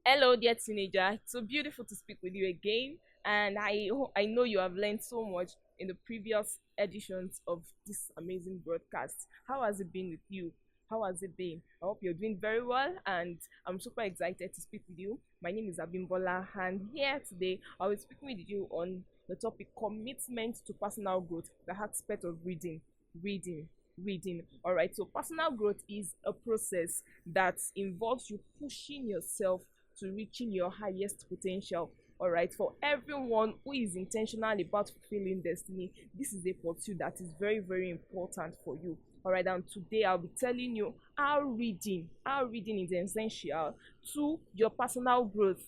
Hello, dear teenager. It's so beautiful to speak with you again, and I know you have learned so much in the previous editions of this amazing broadcast. How has it been with you? How has it been? I hope you're doing very well, and I'm super excited to speak with you. My name is Abimbola, and here today I will speak with you on the topic commitment to personal growth, the aspect of reading, reading. All right, so personal growth is a process that involves you pushing yourself to reaching your highest potential. All right, for everyone who is intentional about fulfilling destiny, this is a pursuit that is very, very important for you. All right, and today I'll be telling you how reading is essential to your personal growth.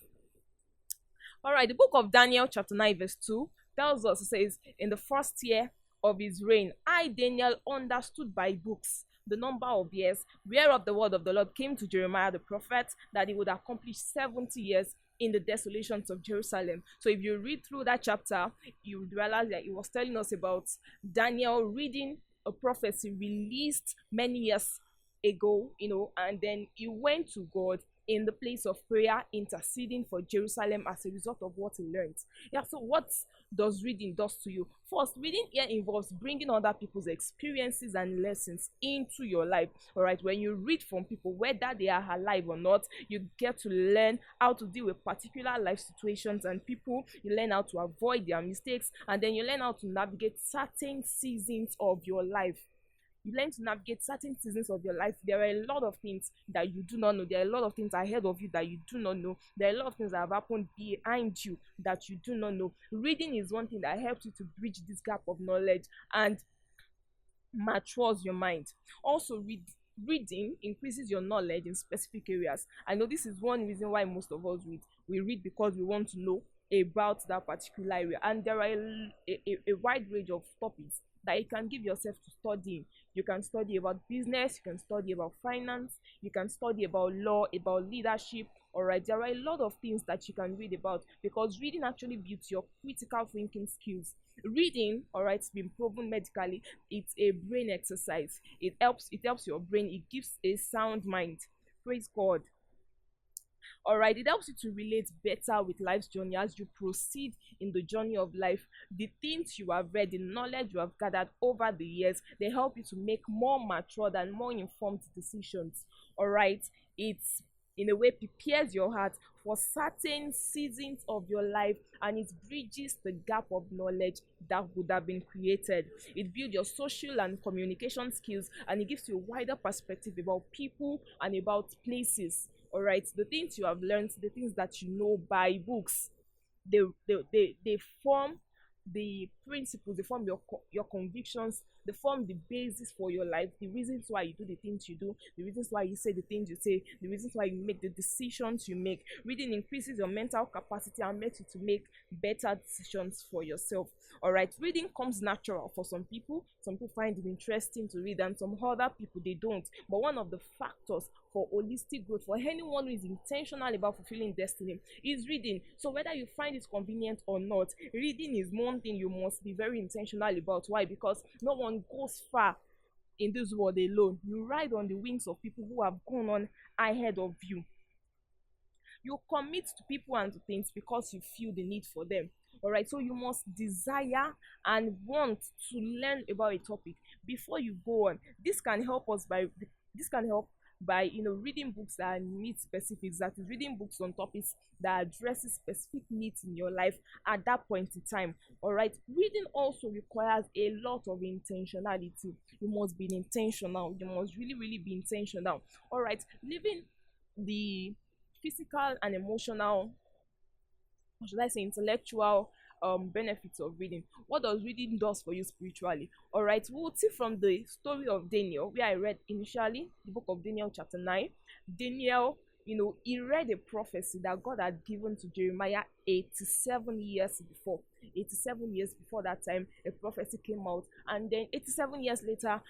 All right, the book of Daniel, chapter 9, verse 2 tells us, it says, in the first year of his reign, I, Daniel, understood by books the number of years whereof the word of the Lord came to Jeremiah the prophet, that he would accomplish 70 years in the desolations of Jerusalem. So if you read through that chapter, you would realize that it was telling us about Daniel reading a prophecy released many years ago, and then he went to God in the place of prayer, interceding for Jerusalem as a result of what he learned. Yeah, so what does reading does to you? First, reading here involves bringing other people's experiences and lessons into your life. All right, when you read from people, whether they are alive or not, you get to learn how to deal with particular life situations and people. You learn how to avoid their mistakes, and then you learn how to navigate certain seasons of your life. You learn to navigate certain seasons of your life. There are a lot of things that you do not know. There are a lot of things ahead of you that you do not know. There are a lot of things that have happened behind you that you do not know. Reading is one thing that helps you to bridge this gap of knowledge and matures your mind. Also, reading increases your knowledge in specific areas. I know this is one reason why most of us read. We read because we want to know about that particular area, and there are a wide range of topics that you can give yourself to studying. You can study about business, you can study about finance, you can study about law, about leadership. All right, there are a lot of things that you can read about, because reading actually builds your critical thinking skills. Reading, all right, it's been proven medically, it's a brain exercise. It helps your brain, it gives a sound mind. Praise God. All right, it helps you to relate better with life's journey as you proceed in the journey of life. The things you have read, the knowledge you have gathered over the years, they help you to make more matured and more informed decisions. All right, it's in a way prepares your heart for certain seasons of your life, and it bridges the gap of knowledge that would have been created. It builds your social and communication skills, and it gives you a wider perspective about people and about places. All right, the things you have learned, the things that you know by books, they form the principles, they form your convictions, they form the basis for your life, the reasons why you do the things you do, the reasons why you say the things you say, the reasons why you make the decisions you make. Reading increases your mental capacity and makes you to make better decisions for yourself. All right, reading comes natural for some people. Some people find it interesting to read, and some other people they don't. But one of the factors for holistic growth, for anyone who is intentional about fulfilling destiny, is reading. So whether you find it convenient or not, reading is one thing you must be very intentional about. Why? Because no one goes far in this world alone. You ride on the wings of people who have gone on ahead of you. You commit to people and to things because you feel the need for them. All right, so you must desire and want to learn about a topic before you go on. This can help by reading books that meet specifics, that is, reading books on topics that addresses specific needs in your life at that point in time. All right, reading also requires a lot of intentionality. You must be intentional. You must really, really be intentional. All right, living the physical and emotional, or should I say intellectual, benefits of reading. What does reading does for you spiritually? All right, we'll see from the story of Daniel, where I read initially the book of Daniel, chapter 9. Daniel, he read a prophecy that God had given to Jeremiah 87 years before. 87 years before that time, a prophecy came out, and then 87 years later,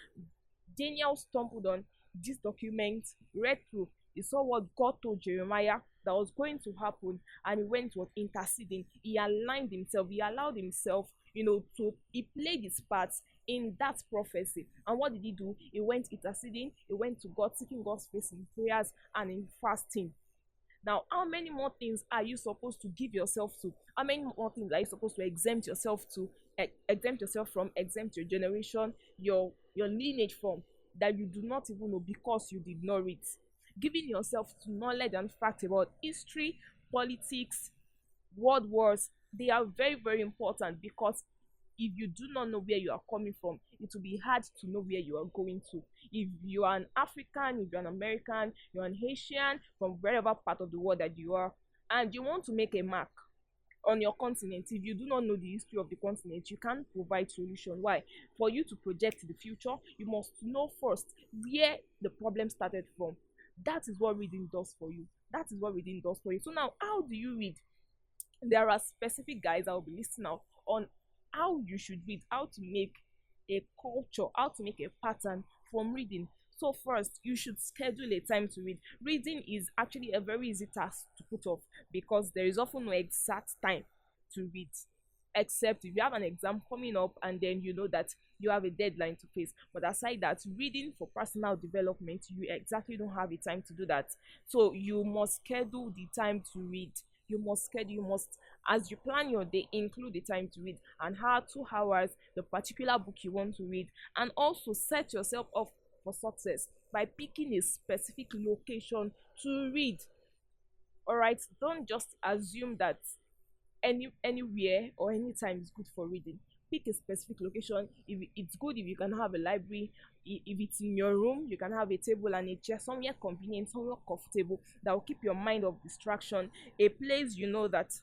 Daniel stumbled on this document, read through, he saw what God told Jeremiah that was going to happen, and he went was interceding. He aligned himself, he allowed himself, he played his part in that prophecy. And what did he do? He went interceding, he went to God, seeking God's face in prayers and in fasting. Now, how many more things are you supposed to give yourself to? How many more things are you supposed to exempt yourself to, exempt yourself from, exempt your generation, your lineage from, that you do not even know because you did not read? Giving yourself to knowledge and facts about history, politics, world wars, they are very, very important, because if you do not know where you are coming from, it will be hard to know where you are going to. If you are an African, if you're an American, you're an Haitian, from wherever part of the world that you are, and you want to make a mark on your continent, if you do not know the history of the continent, you can't provide solution. Why? For you to project the future, you must know first where the problem started from. That is what reading does for you. That is what reading does for you. So now, how do you read? There are specific guides I will be listing out on how you should read, how to make a culture, how to make a pattern from reading. So first, you should schedule a time to read. Reading is actually a very easy task to put off, because there is often no exact time to read, except if you have an exam coming up and then you know that you have a deadline to face. But aside that, reading for personal development, you exactly don't have a time to do that. So you must schedule the time to read. You must schedule, you must, as you plan your day, include the time to read, an hour, 2 hours, the particular book you want to read. And also set yourself up for success by picking a specific location to read. All right, don't just assume that anywhere or anytime is good for reading. Pick a specific location. If it's good if you can have a library. If it's in your room, you can have a table and a chair, somewhere convenient, somewhere comfortable, that will keep your mind off distraction. A place you know that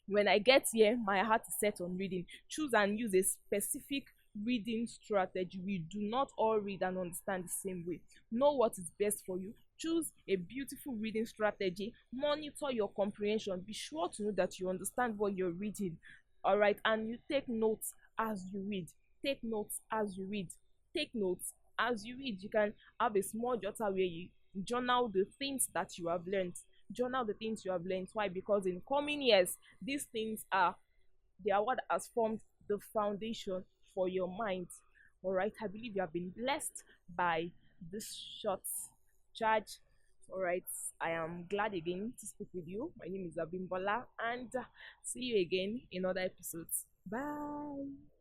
when I get here, my heart is set on reading. Choose and use a specific reading strategy. We do not all read and understand the same way. Know what is best for you. Choose a beautiful reading strategy. Monitor your comprehension. Be sure to know that you understand what you're reading. All right, and you take notes as you read. Take notes as you read. Take notes as you read. You can have a small jotter where you journal the things that you have learned. Journal the things you have learned. Why? Because in coming years, these things are, they are what has formed the foundation for your mind. All right, I believe you have been blessed by this short charge. All right, I am glad again to speak with you. My name is Abimbola, and see you again in other episodes. Bye.